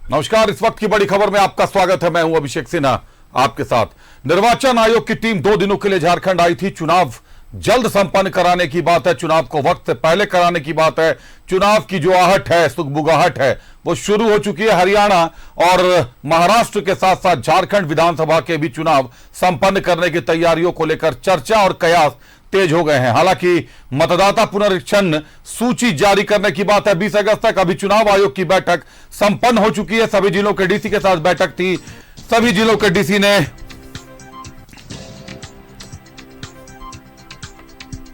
नमस्कार। इस वक्त की बड़ी खबर में आपका स्वागत है। मैं हूं अभिषेक सिन्हा आपके साथ। निर्वाचन आयोग की टीम 2 दिनों के लिए झारखंड आई थी। चुनाव जल्द संपन्न कराने की बात है, चुनाव को वक्त से पहले कराने की बात है। चुनाव की जो आहट है, सुगबुगाहट है, वो शुरू हो चुकी है। हरियाणा और महाराष्ट्र के साथ साथ झारखंड विधानसभा के भी चुनाव संपन्न करने की तैयारियों को लेकर चर्चा और कयास तेज हो गए हैं। हालांकि मतदाता पुनरीक्षण सूची जारी करने की बात है 20 अगस्त तक। अभी चुनाव आयोग की बैठक संपन्न हो चुकी है। सभी जिलों के डीसी के साथ बैठक थी। सभी जिलों के डीसी ने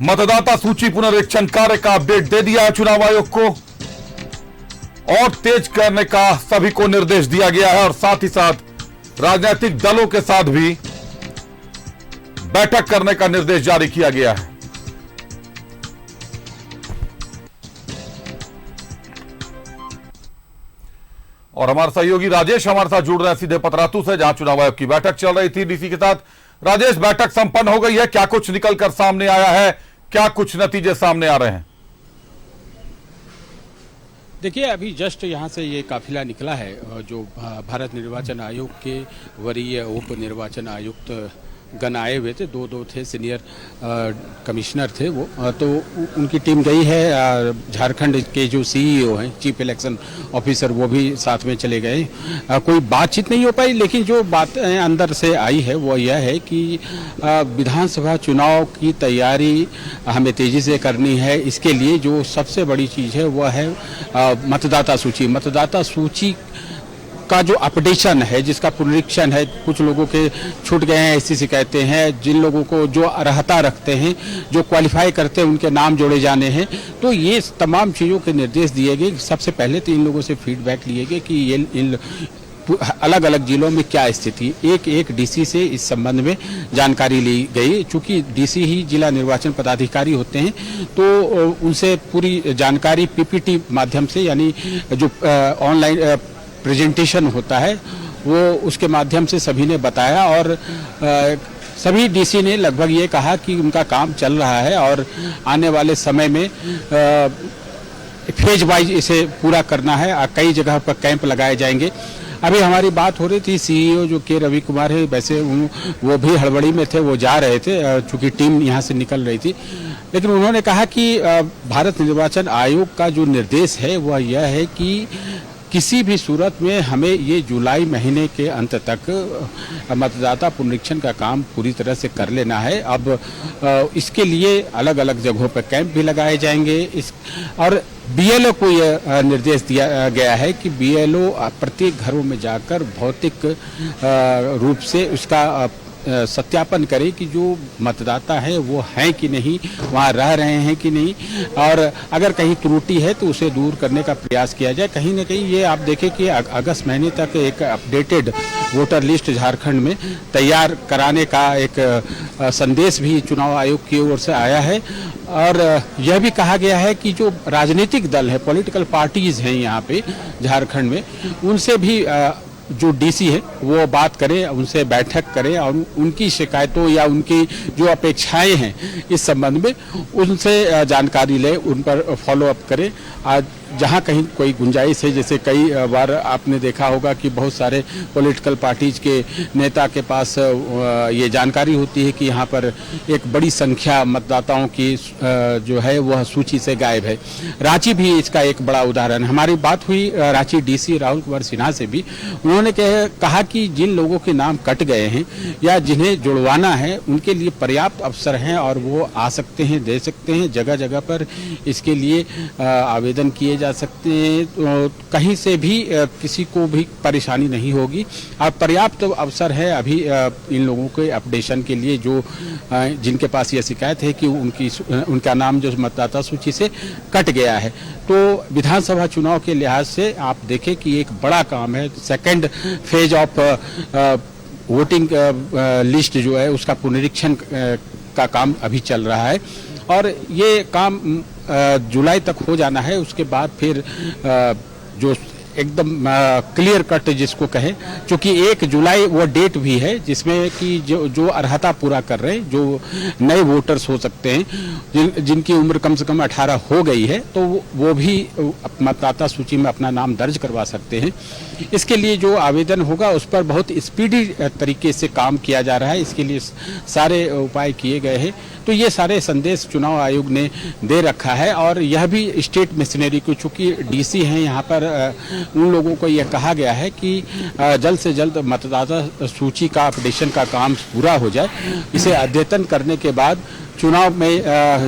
मतदाता सूची पुनरीक्षण कार्य का अपडेट दे दिया है चुनाव आयोग को, और तेज करने का सभी को निर्देश दिया गया है। और साथ ही साथ राजनीतिक दलों के साथ भी बैठक करने का निर्देश जारी किया गया है। और हमारे सहयोगी राजेश हमारे साथ जुड़ रहे हैं सीधे पतरातू से, जहां चुनाव आयोग की बैठक चल रही थी डीसी के साथ। राजेश, बैठक संपन्न हो गई है, क्या कुछ निकलकर सामने आया है, क्या कुछ नतीजे सामने आ रहे हैं? देखिए, अभी जस्ट यहाँ से ये काफिला निकला है। जो भारत निर्वाचन आयोग के वरीय उप निर्वाचन आयुक्त गण आए हुए थे, दो थे सीनियर कमिश्नर थे वो, तो उनकी टीम गई है। झारखंड के जो सीईओ हैं, चीफ इलेक्शन ऑफिसर, वो भी साथ में चले गए। कोई बातचीत नहीं हो पाई, लेकिन जो बात अंदर से आई है वो यह है कि विधानसभा चुनाव की तैयारी हमें तेजी से करनी है। इसके लिए जो सबसे बड़ी चीज़ है वह है मतदाता सूची। मतदाता सूची का जो अपडेशन है, जिसका पुनरीक्षण है, कुछ लोगों के छूट गए हैं ऐसी शिकायतें हैं। जिन लोगों को जो अर्हता रखते हैं, जो क्वालिफाई करते हैं, उनके नाम जोड़े जाने हैं। तो ये तमाम चीज़ों के निर्देश दिए गए। सबसे पहले तो इन लोगों से फीडबैक लिए गए कि ये इन अलग अलग जिलों में क्या स्थिति, एक डीसी से इस संबंध में जानकारी ली गई। चूंकि डीसी ही जिला निर्वाचन पदाधिकारी होते हैं, तो उनसे पूरी जानकारी पीपीटी माध्यम से, यानी जो ऑनलाइन प्रेजेंटेशन होता है, वो उसके माध्यम से सभी ने बताया। और सभी डीसी ने लगभग ये कहा कि उनका काम चल रहा है और आने वाले समय में फेज वाइज इसे पूरा करना है। कई जगह पर कैंप लगाए जाएंगे। अभी हमारी बात हो रही थी, सीईओ जो के रवि कुमार है, वैसे वो भी हड़बड़ी में थे, वो जा रहे थे चूंकि टीम यहाँ से निकल रही थी। लेकिन उन्होंने कहा कि भारत निर्वाचन आयोग का जो निर्देश है वह यह है कि किसी भी सूरत में हमें ये जुलाई महीने के अंत तक मतदाता पुनरीक्षण का काम पूरी तरह से कर लेना है। अब इसके लिए अलग अलग जगहों पर कैंप भी लगाए जाएंगे। और बीएलओ को यह निर्देश दिया गया है कि बीएलओ प्रत्येक घरों में जाकर भौतिक रूप से उसका सत्यापन करे कि जो मतदाता है वो हैं कि नहीं, वहाँ रह रहे हैं कि नहीं, और अगर कहीं त्रुटि है तो उसे दूर करने का प्रयास किया जाए। कहीं ना कहीं ये आप देखें कि अगस्त महीने तक एक अपडेटेड वोटर लिस्ट झारखंड में तैयार कराने का एक संदेश भी चुनाव आयोग की ओर से आया है। और यह भी कहा गया है कि जो राजनीतिक दल है, पॉलिटिकल पार्टीज हैं यहाँ पे झारखंड में, उनसे भी जो डीसी है वो बात करें, उनसे बैठक करें और उनकी शिकायतों या उनकी जो अपेक्षाएं हैं इस संबंध में उनसे जानकारी लें, उन पर फॉलो अप करें। आज जहाँ कहीं कोई गुंजाइश है, जैसे कई बार आपने देखा होगा कि बहुत सारे पॉलिटिकल पार्टीज के नेता के पास ये जानकारी होती है कि यहाँ पर एक बड़ी संख्या मतदाताओं की जो है वह सूची से गायब है। रांची भी इसका एक बड़ा उदाहरण। हमारी बात हुई रांची डीसी राहुल कुमार सिन्हा से भी। उन्होंने कहा कि जिन लोगों के नाम कट गए हैं या जिन्हें जुड़वाना है, उनके लिए पर्याप्त अवसर हैं और वो आ सकते हैं, दे सकते हैं। जगह जगह पर इसके लिए आवेदन किए जा सकते हैं, तो कहीं से भी किसी को भी परेशानी नहीं होगी। और पर्याप्त अवसर है अभी इन लोगों के अपडेशन के लिए, जो जिनके पास यह शिकायत है कि उनका नाम जो मतदाता सूची से कट गया है। तो विधानसभा चुनाव के लिहाज से आप देखें कि एक बड़ा काम है। Second phase of voting list जो है उसका पुनरीक्षण का काम अभी चल रहा है और ये काम जुलाई तक हो जाना है। उसके बाद फिर जो एकदम क्लियर कट जिसको कहे, क्योंकि 1 जुलाई वो डेट भी है जिसमें कि जो अर्हता पूरा कर रहे हैं, जो नए वोटर्स हो सकते हैं, जिनकी उम्र कम से कम 18 हो गई है, तो वो भी मतदाता सूची में अपना नाम दर्ज करवा सकते हैं। इसके लिए जो आवेदन होगा उस पर बहुत स्पीडी तरीके से काम किया जा रहा है, इसके लिए सारे उपाय किए गए हैं। तो ये सारे संदेश चुनाव आयोग ने दे रखा है, और यह भी स्टेट मशीनरी को, चूंकि डीसी हैं यहाँ पर, उन लोगों को यह कहा गया है कि जल्द से जल्द मतदाता सूची का अपडेशन का काम पूरा हो जाए। इसे अद्यतन करने के बाद चुनाव में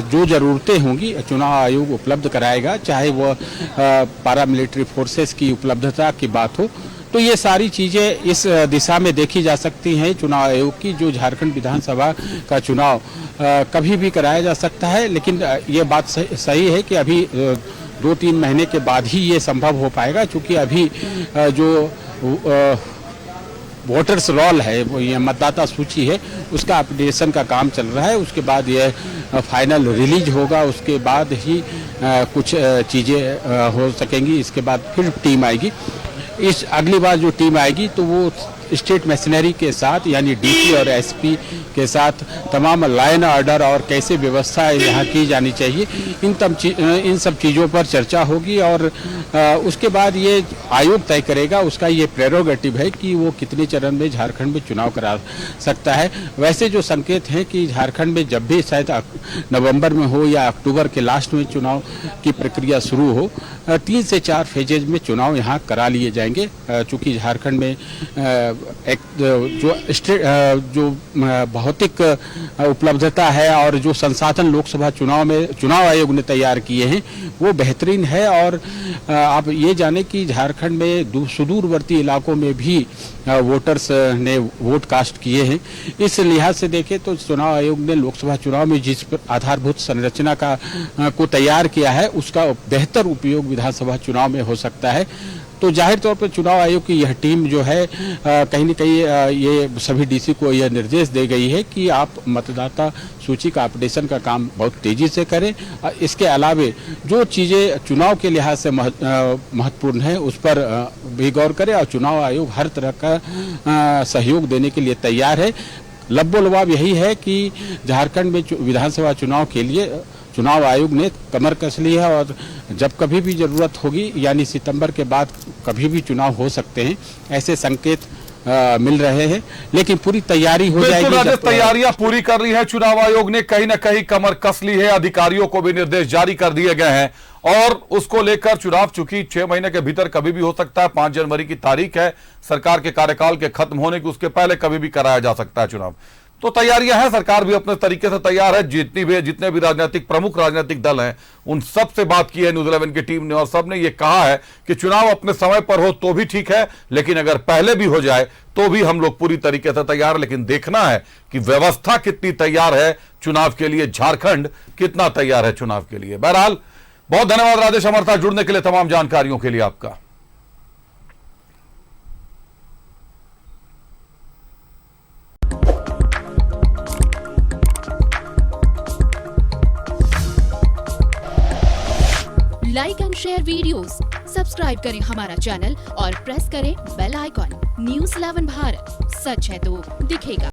जो ज़रूरतें होंगी चुनाव आयोग उपलब्ध कराएगा, चाहे वह पैरामिलिट्री फोर्सेस की उपलब्धता की बात हो। तो ये सारी चीज़ें इस दिशा में देखी जा सकती हैं चुनाव आयोग की। जो झारखंड विधानसभा का चुनाव कभी भी कराया जा सकता है, लेकिन ये बात सही है कि अभी 2-3 महीने के बाद ही ये संभव हो पाएगा, क्योंकि अभी जो वोटर्स रोल है, वो ये मतदाता सूची है, उसका अपडेशन का काम चल रहा है। उसके बाद ये फाइनल रिलीज होगा, उसके बाद ही कुछ चीज़ें हो सकेंगी। इसके बाद फिर टीम आएगी। इस अगली बार जो टीम आएगी तो वो स्टेट मशीनरी के साथ, यानी डीसी और एसपी के साथ तमाम लाइन ऑर्डर और कैसे व्यवस्था यहाँ की जानी चाहिए, इन सब चीज़ों पर चर्चा होगी। और उसके बाद ये आयोग तय करेगा, उसका ये प्रेरोगेटिव है कि वो कितने चरण में झारखंड में चुनाव करा सकता है। वैसे जो संकेत हैं कि झारखंड में जब भी शायद नवंबर में हो या अक्टूबर के लास्ट में चुनाव की प्रक्रिया शुरू हो, 3 से 4 फेजेज में चुनाव यहाँ करा लिए जाएंगे। चूँकि झारखंड में एक जो भौतिक उपलब्धता है और जो संसाधन लोकसभा चुनाव में चुनाव आयोग ने तैयार किए हैं वो बेहतरीन है। और आप ये जाने कि झारखंड में सुदूरवर्ती इलाकों में भी वोटर्स ने वोट कास्ट किए हैं। इस लिहाज से देखें तो चुनाव आयोग ने लोकसभा चुनाव में जिस आधारभूत संरचना को तैयार किया है, उसका बेहतर उपयोग विधानसभा चुनाव में हो सकता है। तो जाहिर तौर पर चुनाव आयोग की यह टीम जो है कहीं न कहीं ये सभी डीसी को यह निर्देश दे गई है कि आप मतदाता सूची का अपडेशन का काम बहुत तेजी से करें। इसके अलावे जो चीज़ें चुनाव के लिहाज से महत्वपूर्ण है उस पर भी गौर करें, और चुनाव आयोग हर तरह का सहयोग देने के लिए तैयार है। लब्बो-लबाब यही है कि झारखंड में विधानसभा चुनाव के लिए चुनाव आयोग ने कमर कस ली है, और जब कभी भी जरूरत होगी, यानी सितंबर के बाद कभी भी चुनाव हो सकते हैं, ऐसे संकेत मिल रहे हैं। लेकिन पूरी तैयारी हो जाएगी। तैयारियां पूरी कर ली है चुनाव आयोग ने, कहीं ना कहीं कमर कस ली है। अधिकारियों को भी निर्देश जारी कर दिए गए हैं, और उसको लेकर चुनाव चूंकि 6 महीने के भीतर कभी भी हो सकता है, 5 जनवरी की तारीख है सरकार के कार्यकाल के खत्म होने की, उसके पहले कभी भी कराया जा सकता है चुनाव। तो तैयारियां हैं, सरकार भी अपने तरीके से तैयार है। जितने भी प्रमुख राजनीतिक दल हैं उन सब से बात की है न्यूज़ 11 की टीम ने, और सब ने यह कहा है कि चुनाव अपने समय पर हो तो भी ठीक है, लेकिन अगर पहले भी हो जाए तो भी हम लोग पूरी तरीके से तैयार। लेकिन देखना है कि व्यवस्था कितनी तैयार है चुनाव के लिए, झारखंड कितना तैयार है चुनाव के लिए। बहरहाल बहुत धन्यवाद राजेश हमारे साथ जुड़ने के लिए, तमाम जानकारियों के लिए आपका। Like and share videos, subscribe करें हमारा चैनल और प्रेस करें बेल आइकॉन। न्यूज़ 11 भारत, सच है तो दिखेगा।